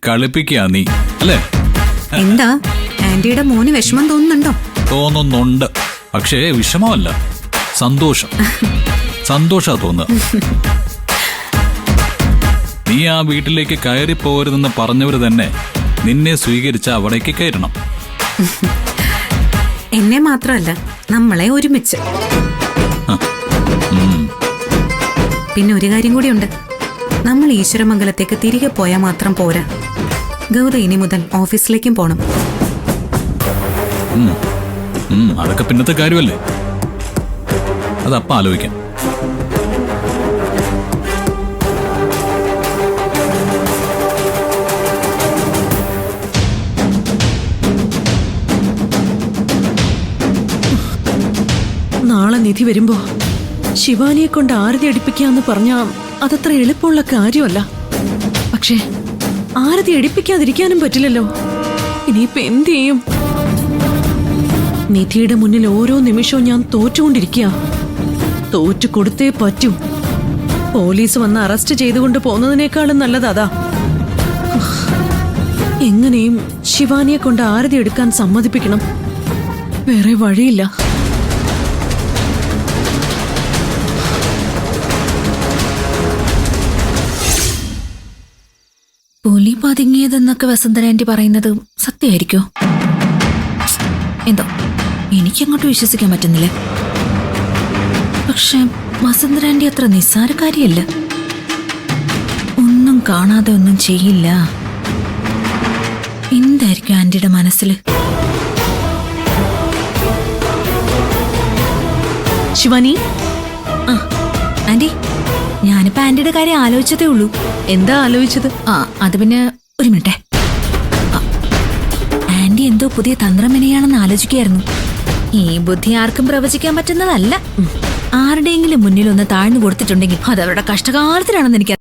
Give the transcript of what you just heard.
കളിപ്പിക്കുക നീ അല്ലേ? എന്താ ആന്റിയുടെ മോന് വിഷമം തോന്നുന്നുണ്ടോ? തോന്നുന്നുണ്ട്, പക്ഷേ വിഷമമല്ല, സന്തോഷം. സന്തോഷാ തോന്നുക. നീ ആ വീട്ടിലേക്ക് കയറി പോകരുതെന്ന് പറഞ്ഞവര് തന്നെ നിന്നെ സ്വീകരിച്ച അവിടേക്ക് കയറണം. എന്നെ മാത്രമല്ല, നമ്മളെ ഒരുമിച്ച്. പിന്നെ ഒരു കാര്യം കൂടിയുണ്ട്, നമ്മൾ ഈശ്വരമംഗലത്തേക്ക് തിരികെ പോയാൽ മാത്രം പോരാ. ഗൗത ഇനി മുതൽ ഓഫീസിലേക്കും പോണം. അതൊക്കെ പിന്നത്തെ കാര്യമല്ലേ, അതപ്പം ആലോചിക്കാം. നാളെ നിധി വരുമ്പോ ശിവാനിയെ കൊണ്ട് ആരതി അടിപ്പിക്കാന്ന് പറഞ്ഞാ അതത്ര എളുപ്പമുള്ള കാര്യമല്ല. പക്ഷേ ആരതി അടിപ്പിക്കാതിരിക്കാനും പറ്റില്ലല്ലോ. ഇനിയിപ്പൊ എന്ത് ചെയ്യും? നിധിയുടെ മുന്നിൽ ഓരോ നിമിഷവും ഞാൻ തോറ്റുകൊണ്ടിരിക്കുക. തോറ്റു കൊടുത്തേ പറ്റൂ. പോലീസ് വന്ന് അറസ്റ്റ് ചെയ്തുകൊണ്ട് പോകുന്നതിനേക്കാളും നല്ലത് അതാ. എങ്ങനെയും ശിവാനിയെ കൊണ്ട് ആരതി എടുക്കാൻ സമ്മതിപ്പിക്കണം. വേറെ വഴിയില്ല. പുലി പതുങ്ങിയതെന്നൊക്കെ വസുന്ധരാന്റി പറയുന്നത് സത്യമായിരിക്കോ? എന്തോ എനിക്കങ്ങോട്ട് വിശ്വസിക്കാൻ പറ്റുന്നില്ല. പക്ഷെ വസുന്ധരാന്റി അത്ര നിസ്സാരക്കാരിയല്ല. ഒന്നും കാണാതെ ഒന്നും ചെയ്യില്ല. എന്തായിരിക്കും ആന്റിയുടെ മനസ്സിൽ? ശിവാനി, ആ ആന്റി, ഞാനിപ്പോ ആന്റിയുടെ കാര്യം ആലോചിച്ചതേ ഉള്ളൂ. എന്താ ആലോചിച്ചത്? അത് പിന്നെ ഒരു മിനിറ്റേ. ആന്റി എന്തോ പുതിയ തന്ത്രമെനയാണെന്ന് ആലോചിക്കുകയായിരുന്നു. ഈ ബുദ്ധി ആർക്കും പ്രവചിക്കാൻ പറ്റുന്നതല്ല. ആരുടെയെങ്കിലും മുന്നിൽ ഒന്ന് താഴ്ന്നു കൊടുത്തിട്ടുണ്ടെങ്കിൽ അത് അവരുടെ കഷ്ടകാലത്തിലാണെന്ന് എനിക്ക്